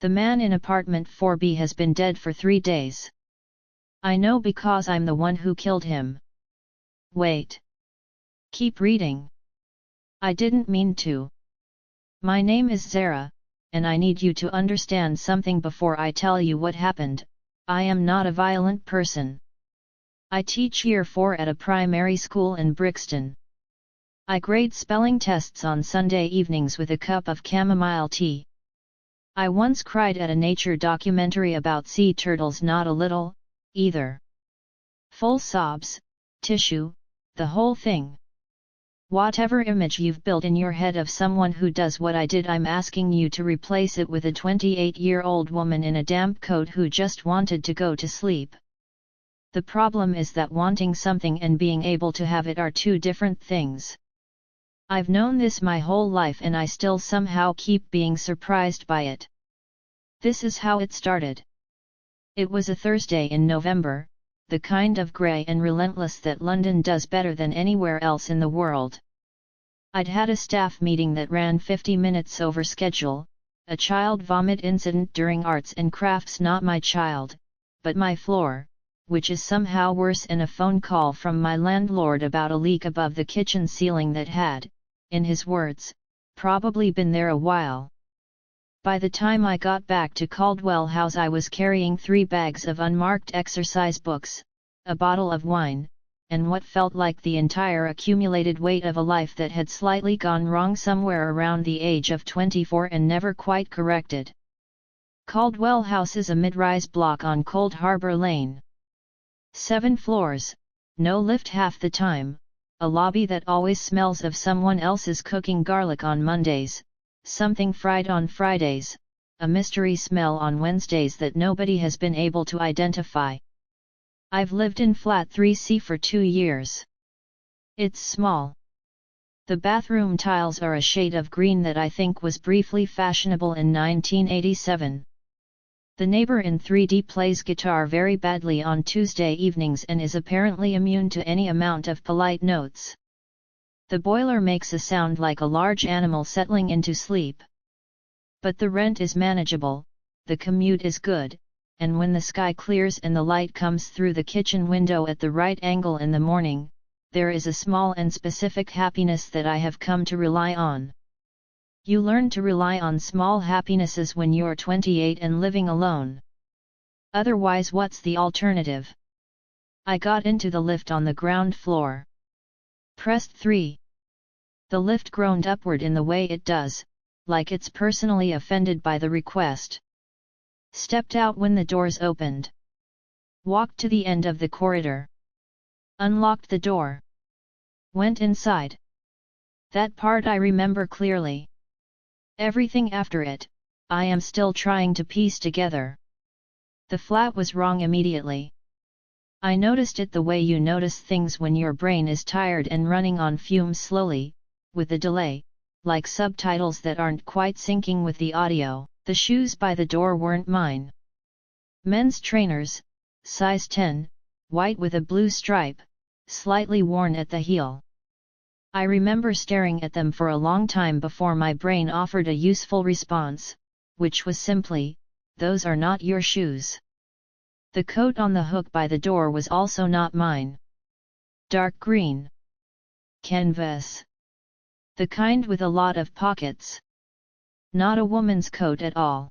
The man in apartment 4B has been dead for 3 days. I know because I'm the one who killed him. Wait. Keep reading. I didn't mean to. My name is Zara, and I need you to understand something before I tell you what happened. I am not a violent person. I teach year 4 at a primary school in Brixton. I grade spelling tests on Sunday evenings with a cup of chamomile tea. I once cried at a nature documentary about sea turtles, not a little, either. Full sobs, tissue, the whole thing. Whatever image you've built in your head of someone who does what I did, I'm asking you to replace it with a 28-year-old woman in a damp coat who just wanted to go to sleep. The problem is that wanting something and being able to have it are two different things. I've known this my whole life and I still somehow keep being surprised by it. This is how it started. It was a Thursday in November, the kind of grey and relentless that London does better than anywhere else in the world. I'd had a staff meeting that ran 50 minutes over schedule, a child vomit incident during arts and crafts, not my child, but my floor, which is somehow worse, and a phone call from my landlord about a leak above the kitchen ceiling that had, in his words, probably been there a while. By the time I got back to Caldwell House, I was carrying 3 bags of unmarked exercise books, a bottle of wine, and what felt like the entire accumulated weight of a life that had slightly gone wrong somewhere around the age of 24 and never quite corrected. Caldwell House is a mid-rise block on Cold Harbour Lane. 7 floors, no lift half the time, a lobby that always smells of someone else's cooking garlic on Mondays, something fried on Fridays, a mystery smell on Wednesdays that nobody has been able to identify. I've lived in flat 3C for 2 years. It's small. The bathroom tiles are a shade of green that I think was briefly fashionable in 1987. The neighbor in 3D plays guitar very badly on Tuesday evenings and is apparently immune to any amount of polite notes. The boiler makes a sound like a large animal settling into sleep. But the rent is manageable, the commute is good, and when the sky clears and the light comes through the kitchen window at the right angle in the morning, there is a small and specific happiness that I have come to rely on. You learn to rely on small happinesses when you're 28 and living alone. Otherwise, what's the alternative? I got into the lift on the ground floor. Pressed 3. The lift groaned upward in the way it does, like it's personally offended by the request. Stepped out when the doors opened. Walked to the end of the corridor. Unlocked the door. Went inside. That part I remember clearly. Everything after it, I am still trying to piece together. The flat was wrong immediately. I noticed it the way you notice things when your brain is tired and running on fumes slowly, with a delay, like subtitles that aren't quite syncing with the audio. The shoes by the door weren't mine. Men's trainers, size 10, white with a blue stripe, slightly worn at the heel. I remember staring at them for a long time before my brain offered a useful response, which was simply, "Those are not your shoes." The coat on the hook by the door was also not mine. Dark green. Canvas. The kind with a lot of pockets. Not a woman's coat at all.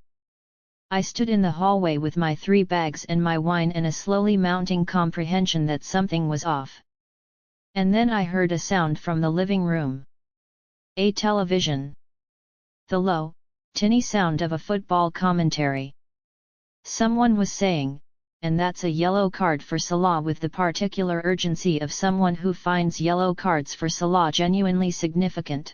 I stood in the hallway with my 3 bags and my wine and a slowly mounting comprehension that something was off. And then I heard a sound from the living room. A television. The low, tinny sound of a football commentary. Someone was saying, "And that's a yellow card for Salah," with the particular urgency of someone who finds yellow cards for Salah genuinely significant.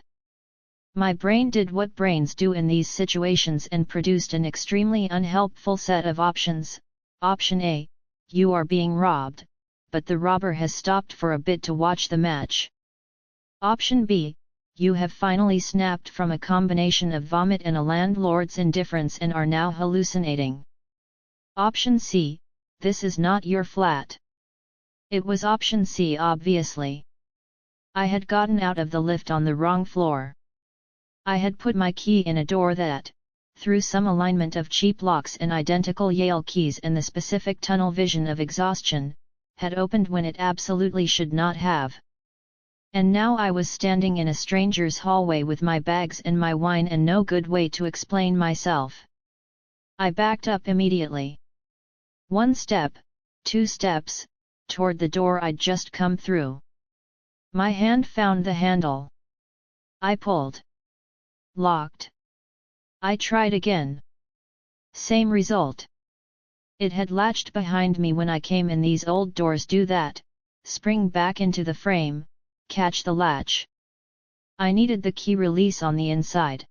My brain did what brains do in these situations and produced an extremely unhelpful set of options. Option A, you are being robbed, but the robber has stopped for a bit to watch the match. Option B, you have finally snapped from a combination of vomit and a landlord's indifference and are now hallucinating. Option C, this is not your flat. It was option C, obviously. I had gotten out of the lift on the wrong floor. I had put my key in a door that, through some alignment of cheap locks and identical Yale keys and the specific tunnel vision of exhaustion, had opened when it absolutely should not have. And now I was standing in a stranger's hallway with my bags and my wine and no good way to explain myself. I backed up immediately. 1 step, 2 steps, toward the door I'd just come through. My hand found the handle. I pulled. Locked. I tried again. Same result. It had latched behind me when I came in. These old doors do that, spring back into the frame, catch the latch. I needed the key release on the inside.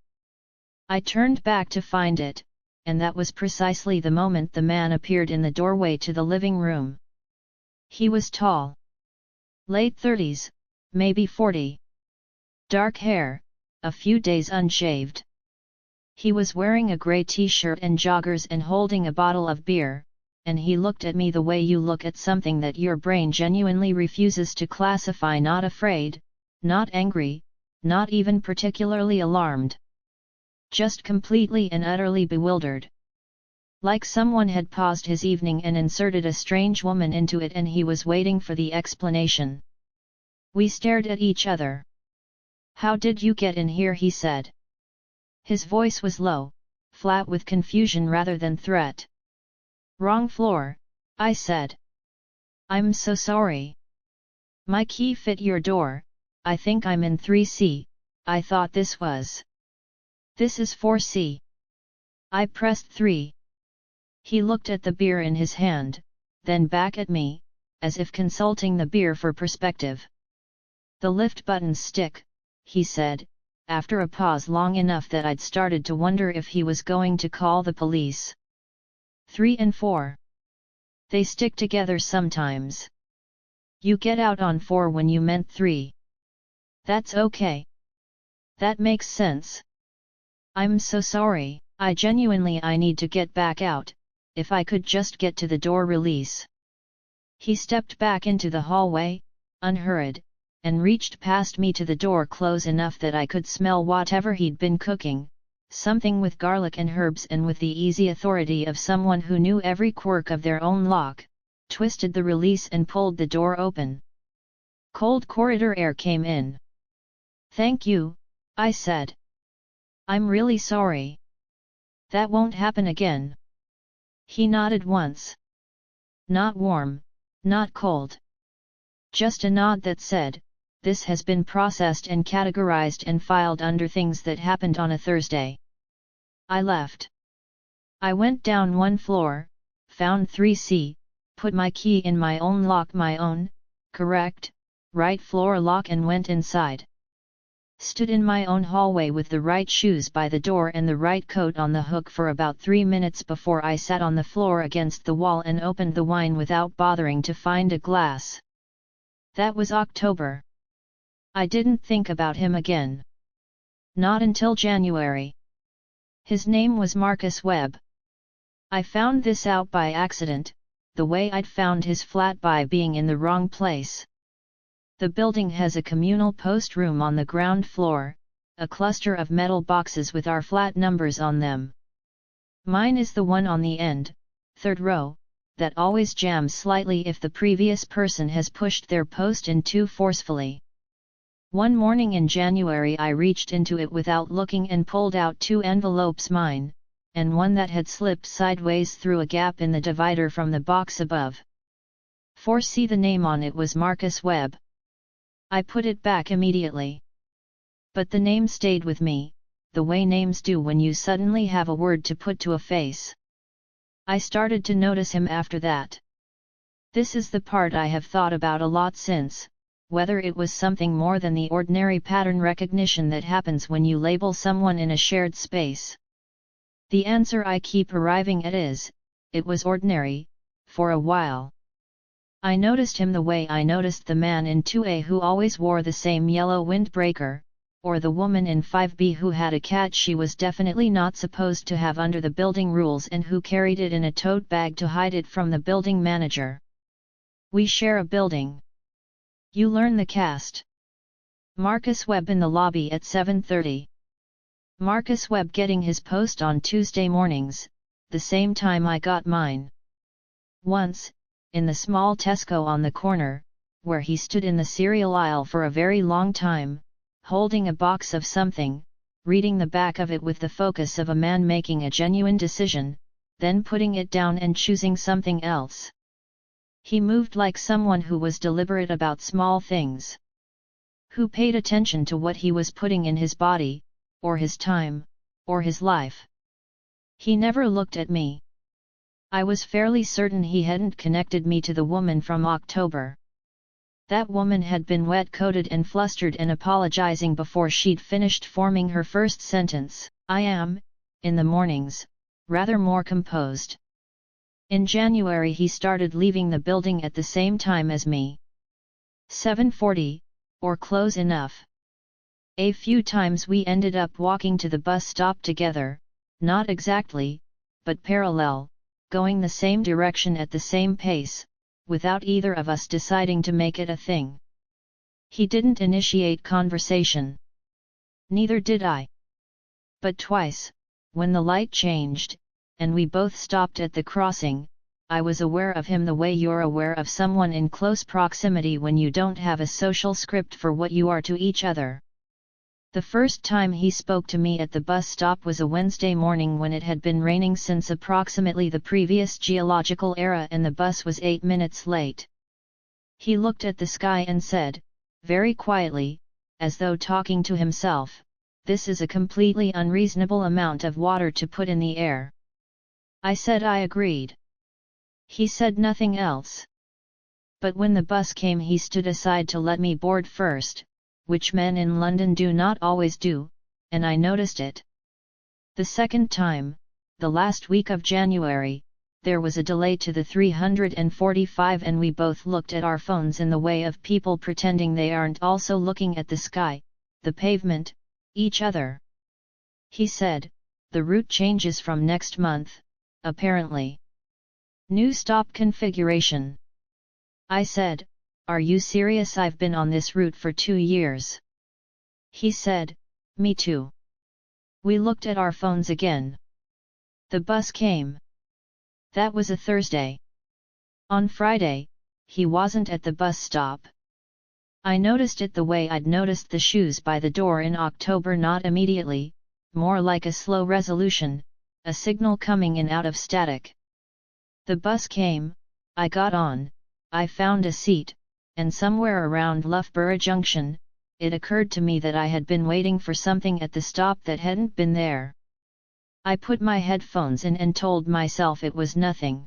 I turned back to find it, and that was precisely the moment the man appeared in the doorway to the living room. He was tall. Late 30s, maybe 40. Dark hair, a few days unshaved. He was wearing a grey t-shirt and joggers and holding a bottle of beer, and he looked at me the way you look at something that your brain genuinely refuses to classify. Not afraid, not angry, not even particularly alarmed. Just completely and utterly bewildered. Like someone had paused his evening and inserted a strange woman into it and he was waiting for the explanation. We stared at each other. "How did you get in here?" he said. His voice was low, flat with confusion rather than threat. "Wrong floor," I said. "I'm so sorry. My key fit your door. I think I'm in 3C, I thought this was. This is 4C. I pressed 3. He looked at the beer in his hand, then back at me, as if consulting the beer for perspective. "The lift buttons stick," he said, after a pause long enough that I'd started to wonder if he was going to call the police. 3 and 4. They stick together sometimes. You get out on 4 when you meant 3. That's okay. That makes sense. I'm so sorry, I need to get back out, if I could just get to the door release." He stepped back into the hallway, unhurried, and reached past me to the door close enough that I could smell whatever he'd been cooking, something with garlic and herbs, and with the easy authority of someone who knew every quirk of their own lock, twisted the release and pulled the door open. Cold corridor air came in. "Thank you," I said. "I'm really sorry. That won't happen again." He nodded once. Not warm, not cold. Just a nod that said, "This has been processed and categorized and filed under things that happened on a Thursday." I left. I went down 1 floor, found 3C, put my key in my own lock, my own, correct, right floor lock, and went inside. Stood in my own hallway with the right shoes by the door and the right coat on the hook for about 3 minutes before I sat on the floor against the wall and opened the wine without bothering to find a glass. That was October. I didn't think about him again. Not until January. His name was Marcus Webb. I found this out by accident, the way I'd found his flat by being in the wrong place. The building has a communal post room on the ground floor, a cluster of metal boxes with our flat numbers on them. Mine is the one on the end, 3rd row, that always jams slightly if the previous person has pushed their post in too forcefully. One morning in January I reached into it without looking and pulled out 2 envelopes, mine, and one that had slipped sideways through a gap in the divider from the box above. 4C, the name on it was Marcus Webb. I put it back immediately. But the name stayed with me, the way names do when you suddenly have a word to put to a face. I started to notice him after that. This is the part I have thought about a lot since, whether it was something more than the ordinary pattern recognition that happens when you label someone in a shared space. The answer I keep arriving at is, it was ordinary, for a while. I noticed him the way I noticed the man in 2A who always wore the same yellow windbreaker, or the woman in 5B who had a cat she was definitely not supposed to have under the building rules and who carried it in a tote bag to hide it from the building manager. We share a building. You learn the cast. Marcus Webb in the lobby at 7:30. Marcus Webb getting his post on Tuesday mornings, the same time I got mine. Once, in the small Tesco on the corner, where he stood in the cereal aisle for a very long time, holding a box of something, reading the back of it with the focus of a man making a genuine decision, then putting it down and choosing something else. He moved like someone who was deliberate about small things. Who paid attention to what he was putting in his body, or his time, or his life. He never looked at me. I was fairly certain he hadn't connected me to the woman from October. That woman had been wet-coated and flustered and apologizing before she'd finished forming her first sentence. I am, in the mornings, rather more composed. In January he started leaving the building at the same time as me. 7:40, or close enough. A few times we ended up walking to the bus stop together, not exactly, but parallel, going the same direction at the same pace, without either of us deciding to make it a thing. He didn't initiate conversation. Neither did I. But twice, when the light changed, and we both stopped at the crossing, I was aware of him the way you're aware of someone in close proximity when you don't have a social script for what you are to each other. The first time he spoke to me at the bus stop was a Wednesday morning when it had been raining since approximately the previous geological era and the bus was 8 minutes late. He looked at the sky and said, very quietly, as though talking to himself, "This is a completely unreasonable amount of water to put in the air." I said I agreed. He said nothing else. But when the bus came he stood aside to let me board first, which men in London do not always do, and I noticed it. The second time, the last week of January, there was a delay to the 345 and we both looked at our phones in the way of people pretending they aren't also looking at the sky, the pavement, each other. He said, "The route changes from next month, apparently. New stop configuration." I said, "Are you serious? I've been on this route for 2 years." He said, "Me too." We looked at our phones again. The bus came. That was a Thursday. On Friday, he wasn't at the bus stop. I noticed it the way I'd noticed the shoes by the door in October, not immediately, more like a slow resolution, a signal coming in out of static. The bus came, I got on, I found a seat, and somewhere around Loughborough Junction, it occurred to me that I had been waiting for something at the stop that hadn't been there. I put my headphones in and told myself it was nothing.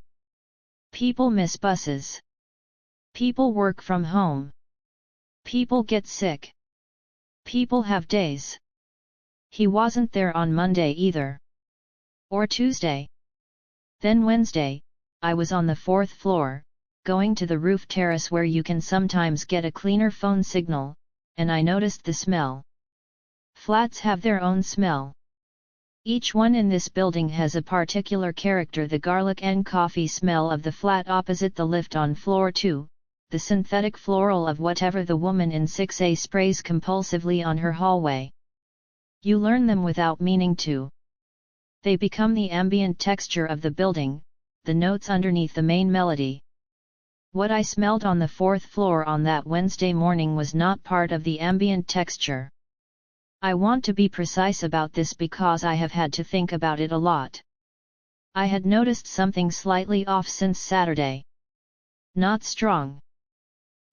People miss buses. People work from home. People get sick. People have days. He wasn't there on Monday either. Or Tuesday. Then Wednesday, I was on the 4th floor, going to the roof terrace where you can sometimes get a cleaner phone signal, and I noticed the smell. Flats have their own smell. Each one in this building has a particular character: the garlic and coffee smell of the flat opposite the lift on floor 2, the synthetic floral of whatever the woman in 6A sprays compulsively on her hallway. You learn them without meaning to. They become the ambient texture of the building, the notes underneath the main melody. What I smelled on the 4th floor on that Wednesday morning was not part of the ambient texture. I want to be precise about this because I have had to think about it a lot. I had noticed something slightly off since Saturday. Not strong.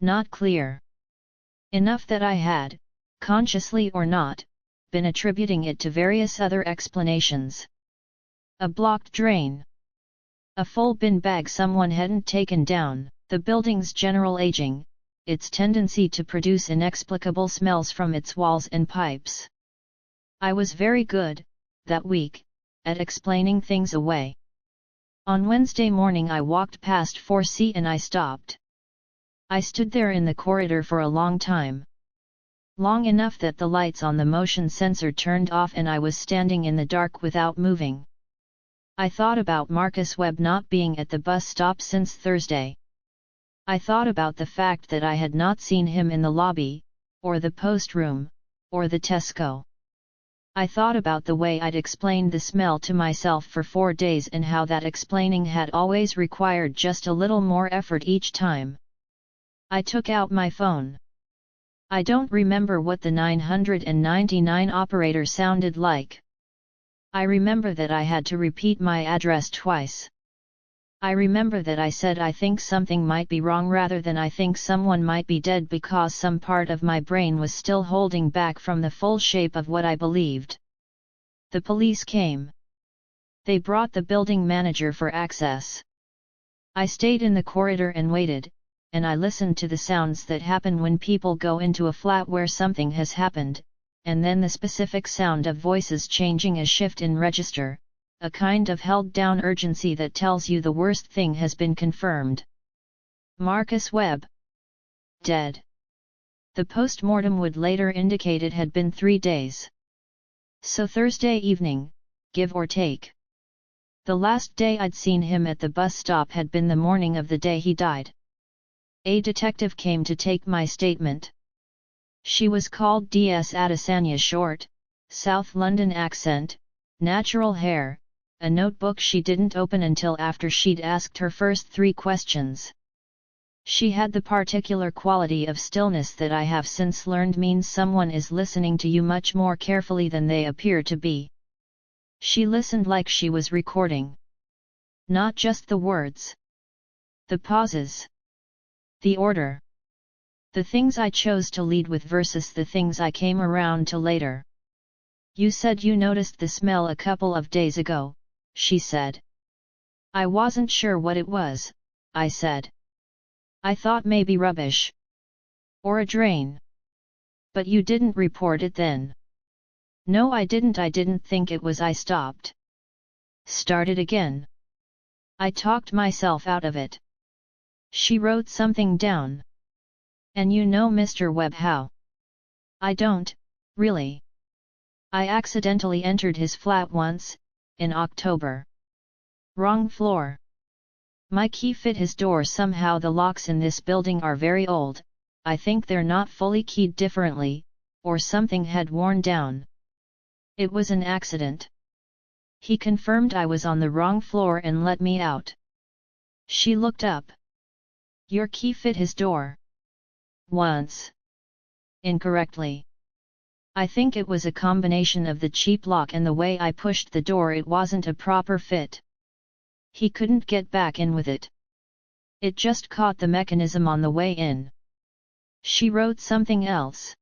Not clear. Enough that I had, consciously or not, been attributing it to various other explanations. A blocked drain. A full bin bag someone hadn't taken down. The building's general aging, its tendency to produce inexplicable smells from its walls and pipes. I was very good, that week, at explaining things away. On Wednesday morning I walked past 4C and I stopped. I stood there in the corridor for a long time. Long enough that the lights on the motion sensor turned off and I was standing in the dark without moving. I thought about Marcus Webb not being at the bus stop since Thursday. I thought about the fact that I had not seen him in the lobby, or the post room, or the Tesco. I thought about the way I'd explained the smell to myself for 4 days and how that explaining had always required just a little more effort each time. I took out my phone. I don't remember what the 999 operator sounded like. I remember that I had to repeat my address twice. I remember that I said I think something might be wrong rather than I think someone might be dead because some part of my brain was still holding back from the full shape of what I believed. The police came. They brought the building manager for access. I stayed in the corridor and waited, and I listened to the sounds that happen when people go into a flat where something has happened, and then the specific sound of voices changing a shift in register, a kind of held-down urgency that tells you the worst thing has been confirmed. Marcus Webb. Dead. The post-mortem would later indicate it had been 3 days. So Thursday evening, give or take. The last day I'd seen him at the bus stop had been the morning of the day he died. A detective came to take my statement. She was called DS Adesanya, short, South London accent, natural hair, a notebook she didn't open until after she'd asked her first 3 questions. She had the particular quality of stillness that I have since learned means someone is listening to you much more carefully than they appear to be. She listened like she was recording. Not just the words. The pauses. The order. The things I chose to lead with versus the things I came around to later. You said you noticed the smell a couple of days ago, she said. I wasn't sure what it was, I said. I thought maybe rubbish. Or a drain. But you didn't report it then. No, I didn't think it was. I stopped. Started again. I talked myself out of it. She wrote something down. And you know Mr. Webb how? I don't, really. I accidentally entered his flat once, in October. Wrong floor. My key fit his door. Somehow the locks in this building are very old, I think they're not fully keyed differently, or something had worn down. It was an accident. He confirmed I was on the wrong floor and let me out. She looked up. Your key fit his door. Once. Incorrectly. I think it was a combination of the cheap lock and the way I pushed the door. It wasn't a proper fit. He couldn't get back in with it. It just caught the mechanism on the way in. She wrote something else.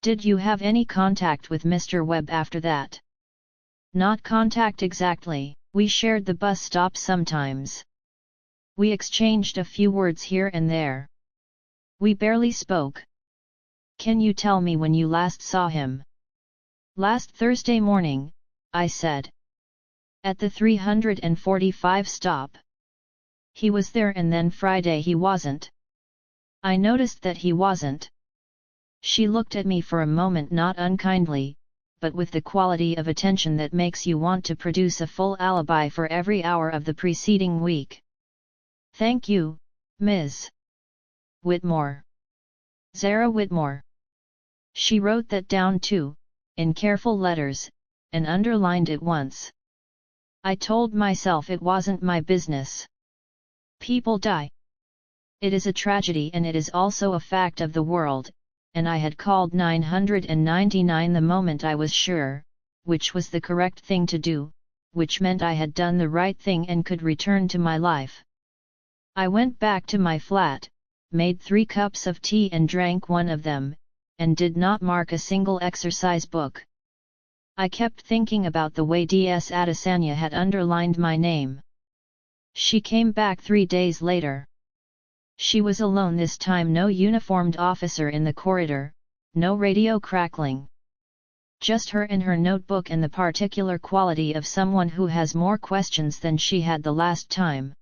Did you have any contact with Mr. Webb after that? Not contact exactly, we shared the bus stop sometimes. We exchanged a few words here and there. We barely spoke. Can you tell me when you last saw him? Last Thursday morning, I said. At the 345 stop. He was there, and then Friday he wasn't. I noticed that he wasn't. She looked at me for a moment, not unkindly, but with the quality of attention that makes you want to produce a full alibi for every hour of the preceding week. Thank you, Ms. Whitmore. Zara Whitmore. She wrote that down too, in careful letters, and underlined it once. I told myself it wasn't my business. People die. It is a tragedy, and it is also a fact of the world, and I had called 999 the moment I was sure, which was the correct thing to do, which meant I had done the right thing and could return to my life. I went back to my flat, made 3 cups of tea and drank one of them, and did not mark a single exercise book. I kept thinking about the way DS Adesanya had underlined my name. She came back 3 days later. She was alone this time, no uniformed officer in the corridor, no radio crackling. Just her and her notebook, and the particular quality of someone who has more questions than she had the last time.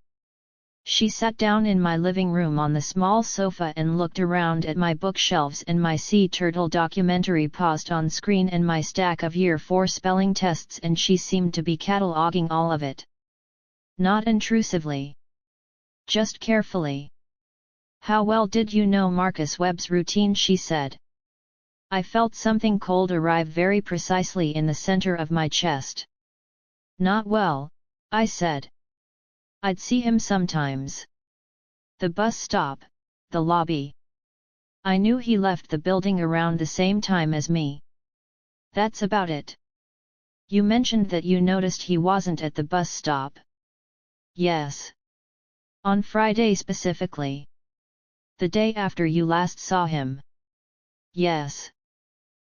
She sat down in my living room on the small sofa and looked around at my bookshelves and my sea turtle documentary paused on screen and my stack of Year 4 spelling tests, and she seemed to be cataloging all of it. Not intrusively. Just carefully. How well did you know Marcus Webb's routine? She said. I felt something cold arrive very precisely in the center of my chest. Not well, I said. I'd see him sometimes. The bus stop, the lobby. I knew he left the building around the same time as me. That's about it. You mentioned that you noticed he wasn't at the bus stop. Yes. On Friday specifically. The day after you last saw him. Yes.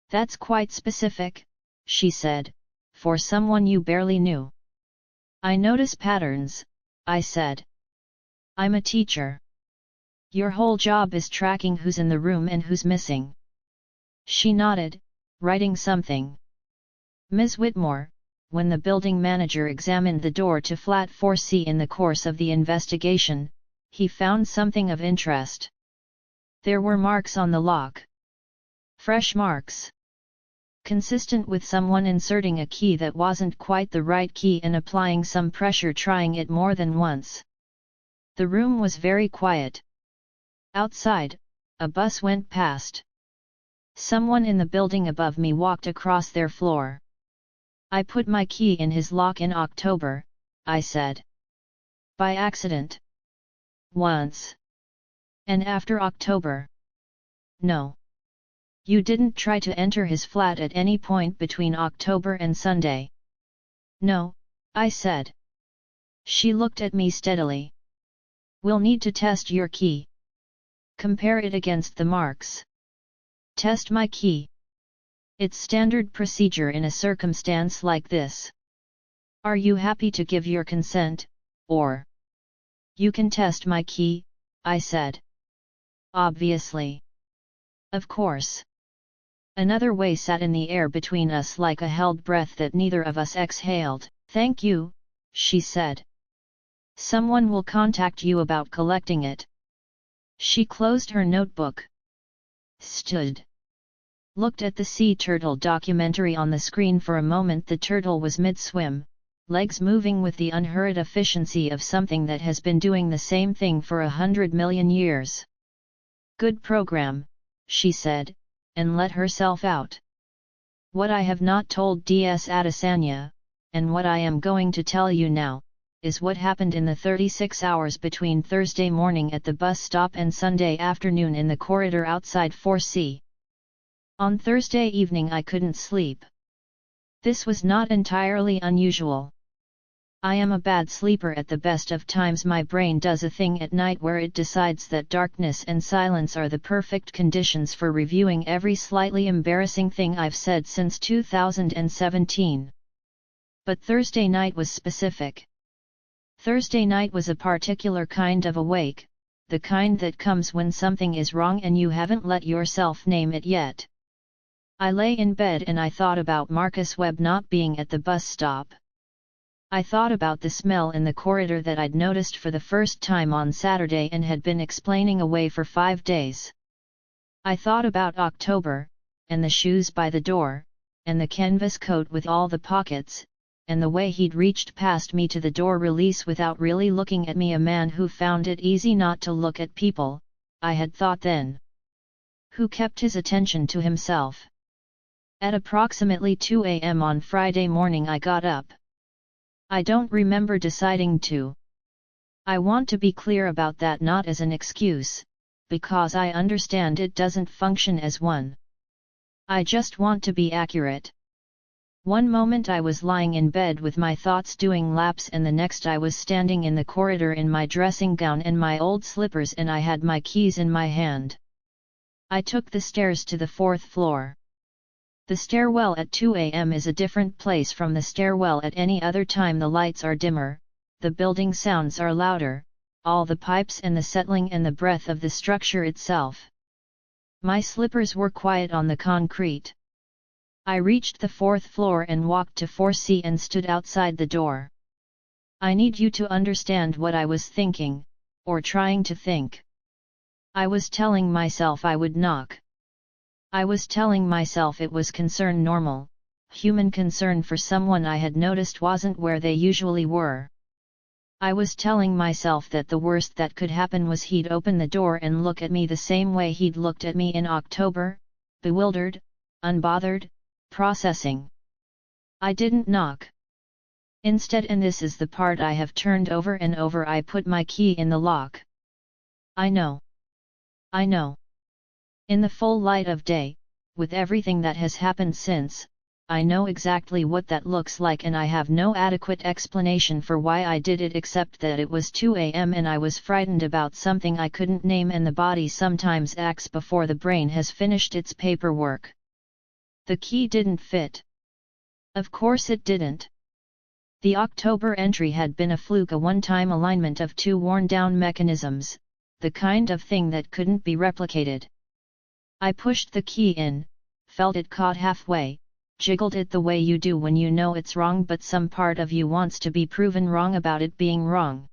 That's quite specific, she said, for someone you barely knew. I notice patterns, I said. I'm a teacher. Your whole job is tracking who's in the room and who's missing. She nodded, writing something. Ms. Whitmore, when the building manager examined the door to flat 4C in the course of the investigation, he found something of interest. There were marks on the lock. Fresh marks. Consistent with someone inserting a key that wasn't quite the right key and applying some pressure trying it more than once. The room was very quiet. Outside, a bus went past. Someone in the building above me walked across their floor. I put my key in his lock in October, I said. By accident. Once. And after October? No. You didn't try to enter his flat at any point between October and Sunday. No, I said. She looked at me steadily. We'll need to test your key. Compare it against the marks. Test my key. It's standard procedure in a circumstance like this. Are you happy to give your consent, or? You can test my key, I said. Obviously. Of course. Another way sat in the air between us like a held breath that neither of us exhaled. Thank you, she said. Someone will contact you about collecting it. She closed her notebook. Stood. Looked at the sea turtle documentary on the screen for a moment. The turtle was mid-swim, legs moving with the unhurried efficiency of something that has been doing the same thing for 100 million years. Good program, she said, and let herself out. What I have not told DS Adesanya, and what I am going to tell you now, is what happened in the 36 hours between Thursday morning at the bus stop and Sunday afternoon in the corridor outside 4C. On Thursday evening I couldn't sleep. This was not entirely unusual. I am a bad sleeper at the best of times. My brain does a thing at night where it decides that darkness and silence are the perfect conditions for reviewing every slightly embarrassing thing I've said since 2017. But Thursday night was specific. Thursday night was a particular kind of awake, the kind that comes when something is wrong and you haven't let yourself name it yet. I lay in bed and I thought about Marcus Webb not being at the bus stop. I thought about the smell in the corridor that I'd noticed for the first time on Saturday and had been explaining away for 5 days. I thought about October, and the shoes by the door, and the canvas coat with all the pockets, and the way he'd reached past me to the door release without really looking at me. A man who found it easy not to look at people, I had thought then. Who kept his attention to himself. At approximately 2 a.m. on Friday morning I got up. I don't remember deciding to. I want to be clear about that, not as an excuse, because I understand it doesn't function as one. I just want to be accurate. One moment I was lying in bed with my thoughts doing laps and the next I was standing in the corridor in my dressing gown and my old slippers and I had my keys in my hand. I took the stairs to the 4th floor. The stairwell at 2 a.m. is a different place from the stairwell at any other time. The lights are dimmer, the building sounds are louder, all the pipes and the settling and the breath of the structure itself. My slippers were quiet on the concrete. I reached the 4th floor and walked to 4C and stood outside the door. I need you to understand what I was thinking, or trying to think. I was telling myself I would knock. I was telling myself it was concern, normal, human concern for someone I had noticed wasn't where they usually were. I was telling myself that the worst that could happen was he'd open the door and look at me the same way he'd looked at me in October, bewildered, unbothered, processing. I didn't knock. Instead, and this is the part I have turned over and over, I put my key in the lock. I know. I know. In the full light of day, with everything that has happened since, I know exactly what that looks like, and I have no adequate explanation for why I did it except that it was 2 a.m. and I was frightened about something I couldn't name, and the body sometimes acts before the brain has finished its paperwork. The key didn't fit. Of course it didn't. The October entry had been a fluke, a one-time alignment of two worn-down mechanisms, the kind of thing that couldn't be replicated. I pushed the key in, felt it caught halfway, jiggled it the way you do when you know it's wrong but some part of you wants to be proven wrong about it being wrong.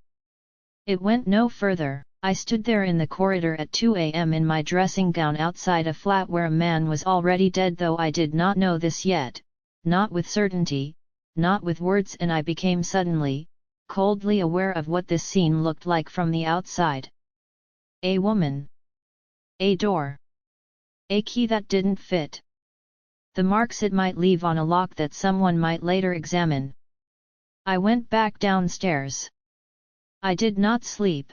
It went no further. I stood there in the corridor at 2 a.m. in my dressing gown outside a flat where a man was already dead, though I did not know this yet, not with certainty, not with words, and I became suddenly, coldly aware of what this scene looked like from the outside. A woman. A door. A key that didn't fit. The marks it might leave on a lock that someone might later examine. I went back downstairs. I did not sleep.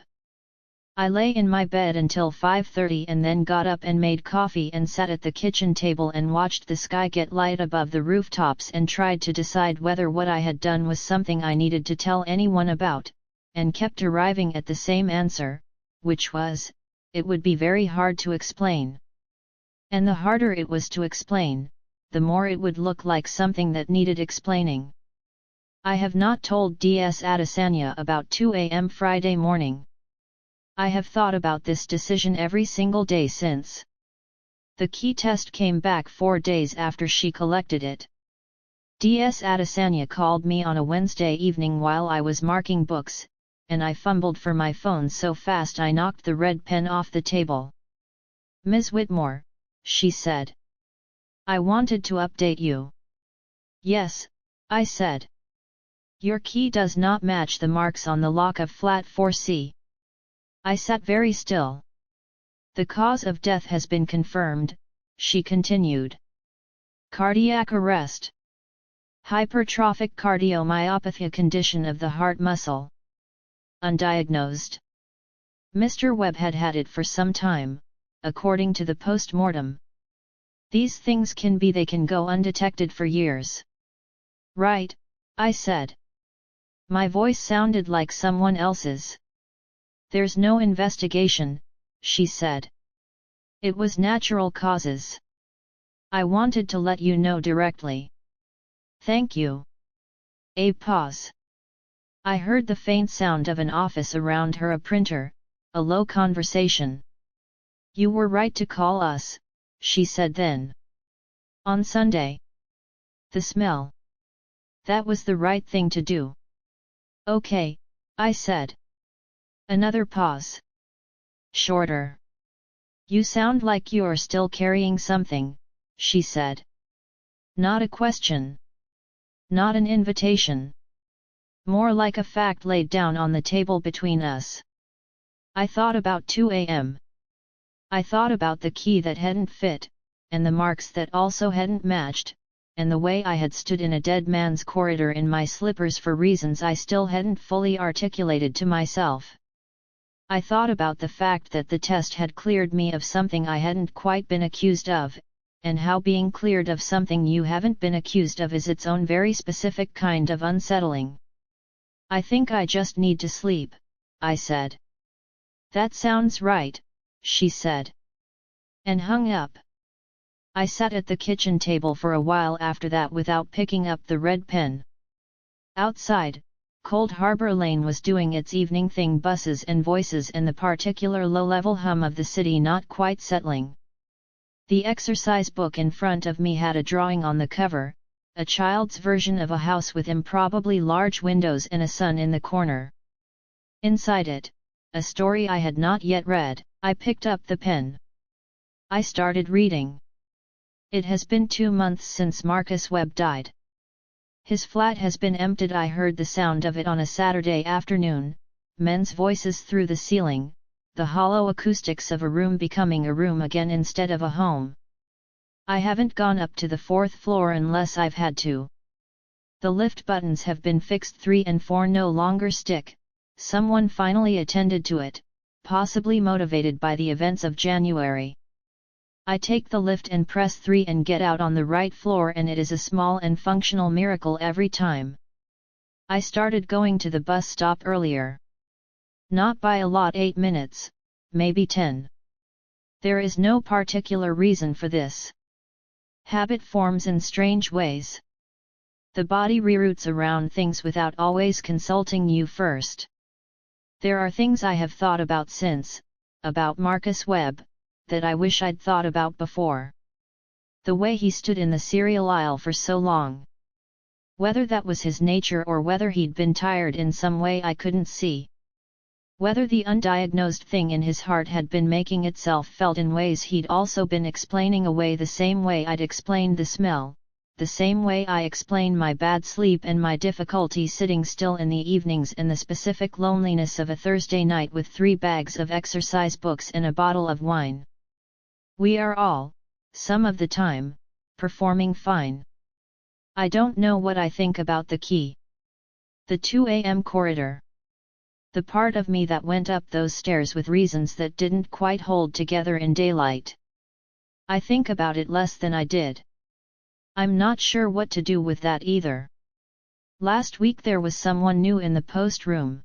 I lay in my bed until 5:30 and then got up and made coffee and sat at the kitchen table and watched the sky get light above the rooftops and tried to decide whether what I had done was something I needed to tell anyone about, and kept arriving at the same answer, which was, it would be very hard to explain. And the harder it was to explain, the more it would look like something that needed explaining. I have not told DS Adesanya about 2 a.m. Friday morning. I have thought about this decision every single day since. The key test came back 4 days after she collected it. DS Adesanya called me on a Wednesday evening while I was marking books, and I fumbled for my phone so fast I knocked the red pen off the table. "Ms. Whitmore," she said. "I wanted to update you." "Yes," I said. "Your key does not match the marks on the lock of flat 4C. I sat very still. "The cause of death has been confirmed," she continued. "Cardiac arrest. Hypertrophic cardiomyopathy, a condition of the heart muscle. Undiagnosed. Mr. Webb had had it for some time, according to the post-mortem. These things they can go undetected for years." "Right," I said. My voice sounded like someone else's. "There's no investigation," she said. "It was natural causes. I wanted to let you know directly." "Thank you." A pause. I heard the faint sound of an office around her, a printer, a low conversation. "You were right to call us," she said then. "On Sunday. The smell. That was the right thing to do." "Okay," I said. Another pause. Shorter. "You sound like you're still carrying something," she said. Not a question. Not an invitation. More like a fact laid down on the table between us. I thought about 2 a.m. I thought about the key that hadn't fit, and the marks that also hadn't matched, and the way I had stood in a dead man's corridor in my slippers for reasons I still hadn't fully articulated to myself. I thought about the fact that the test had cleared me of something I hadn't quite been accused of, and how being cleared of something you haven't been accused of is its own very specific kind of unsettling. "I think I just need to sleep," I said. "That sounds right," she said. And hung up. I sat at the kitchen table for a while after that without picking up the red pen. Outside, Cold Harbor Lane was doing its evening thing, buses and voices and the particular low-level hum of the city not quite settling. The exercise book in front of me had a drawing on the cover, a child's version of a house with improbably large windows and a sun in the corner. Inside it, a story I had not yet read. I picked up the pen. I started reading. It has been 2 months since Marcus Webb died. His flat has been emptied. I heard the sound of it on a Saturday afternoon, men's voices through the ceiling, the hollow acoustics of a room becoming a room again instead of a home. I haven't gone up to the 4th floor unless I've had to. The lift buttons have been fixed, 3 and 4 no longer stick. Someone finally attended to it, possibly motivated by the events of January. I take the lift and press 3 and get out on the right floor, and it is a small and functional miracle every time. I started going to the bus stop earlier. Not by a lot, 8 minutes, maybe 10. There is no particular reason for this. Habit forms in strange ways. The body reroutes around things without always consulting you first. There are things I have thought about since, about Marcus Webb, that I wish I'd thought about before. The way he stood in the cereal aisle for so long. Whether that was his nature or whether he'd been tired in some way I couldn't see. Whether the undiagnosed thing in his heart had been making itself felt in ways he'd also been explaining away, the same way I'd explained the smell, the same way I explain my bad sleep and my difficulty sitting still in the evenings, and the specific loneliness of a Thursday night with 3 bags of exercise books and a bottle of wine. We are all, some of the time, performing fine. I don't know what I think about the key. The 2 a.m. corridor. The part of me that went up those stairs with reasons that didn't quite hold together in daylight. I think about it less than I did. I'm not sure what to do with that either. Last week there was someone new in the post room.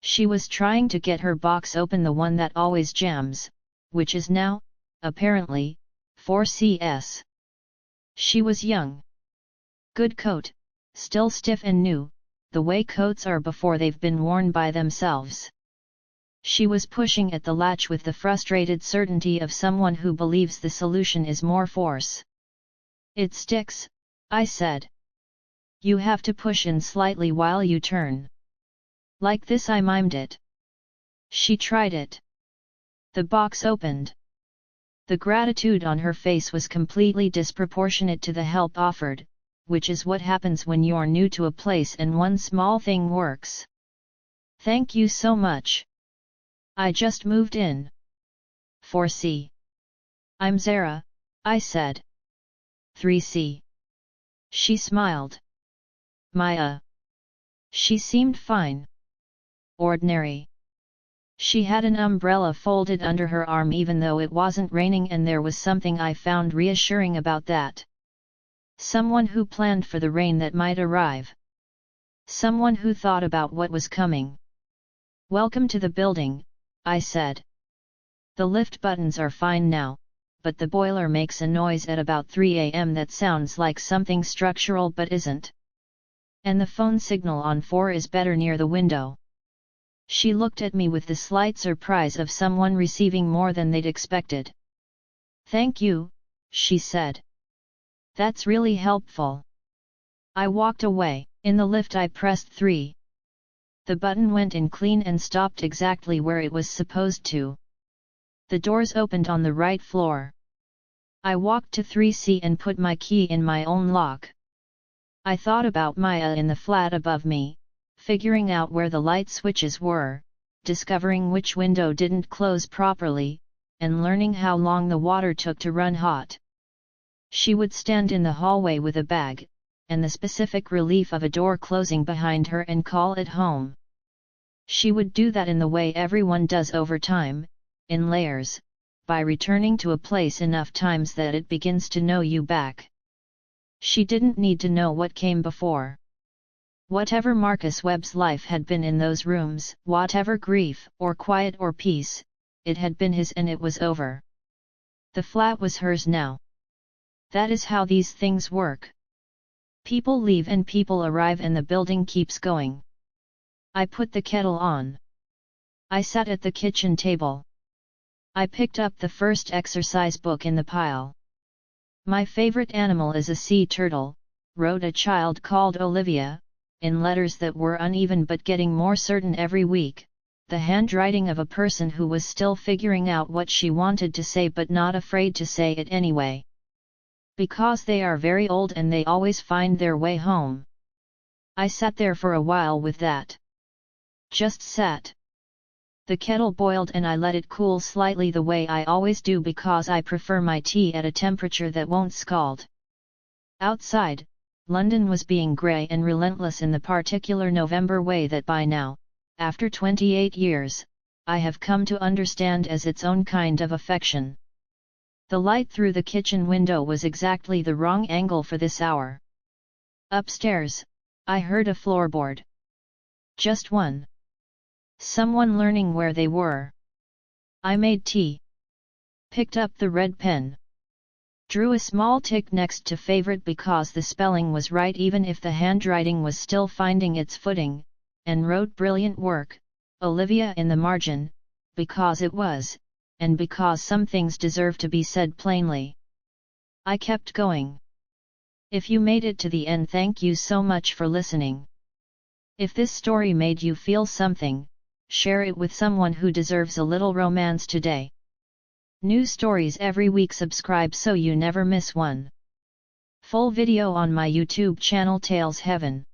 She was trying to get her box open, the one that always jams, which is now, apparently, 4CS. She was young. Good coat, still stiff and new, the way coats are before they've been worn by themselves. She was pushing at the latch with the frustrated certainty of someone who believes the solution is more force. It sticks, I said. You have to push in slightly while you turn. Like this, I mimed it. She tried it. The box opened. The gratitude on her face was completely disproportionate to the help offered, which is what happens when you're new to a place and one small thing works. Thank you so much. I just moved in. 4C. I'm Zara, I said. 3C. She smiled. Maya. She seemed fine. Ordinary. She had an umbrella folded under her arm even though it wasn't raining, and there was something I found reassuring about that. Someone who planned for the rain that might arrive. Someone who thought about what was coming. Welcome to the building, I said. The lift buttons are fine now, but the boiler makes a noise at about 3 a.m. that sounds like something structural but isn't. And the phone signal on 4 is better near the window. She looked at me with the slight surprise of someone receiving more than they'd expected. Thank you, she said. That's really helpful. I walked away. In the lift I pressed 3. The button went in clean and stopped exactly where it was supposed to. The doors opened on the right floor. I walked to 3C and put my key in my own lock. I thought about Maya in the flat above me, figuring out where the light switches were, discovering which window didn't close properly, and learning how long the water took to run hot. She would stand in the hallway with a bag, and the specific relief of a door closing behind her, and call it home. She would do that in the way everyone does over time, in layers, by returning to a place enough times that it begins to know you back. She didn't need to know what came before. Whatever Marcus Webb's life had been in those rooms, whatever grief, or quiet or peace, it had been his, and it was over. The flat was hers now. That is how these things work. People leave and people arrive, and the building keeps going. I put the kettle on. I sat at the kitchen table. I picked up the first exercise book in the pile. My favorite animal is a sea turtle, wrote a child called Olivia, in letters that were uneven but getting more certain every week, the handwriting of a person who was still figuring out what she wanted to say but not afraid to say it anyway. Because they are very old and they always find their way home. I sat there for a while with that. Just sat. The kettle boiled and I let it cool slightly the way I always do because I prefer my tea at a temperature that won't scald. Outside, London was being grey and relentless in the particular November way that by now, after 28 years, I have come to understand as its own kind of affection. The light through the kitchen window was exactly the wrong angle for this hour. Upstairs, I heard a floorboard. Just one. Someone learning where they were. I made tea. Picked up the red pen. Drew a small tick next to favorite because the spelling was right even if the handwriting was still finding its footing, and wrote brilliant work, Olivia in the margin, because it was, and because some things deserve to be said plainly. I kept going. If you made it to the end, thank you so much for listening. If this story made you feel something, share it with someone who deserves a little romance today. New stories every week. Subscribe so you never miss one. Full video on my YouTube channel Tales Heaven.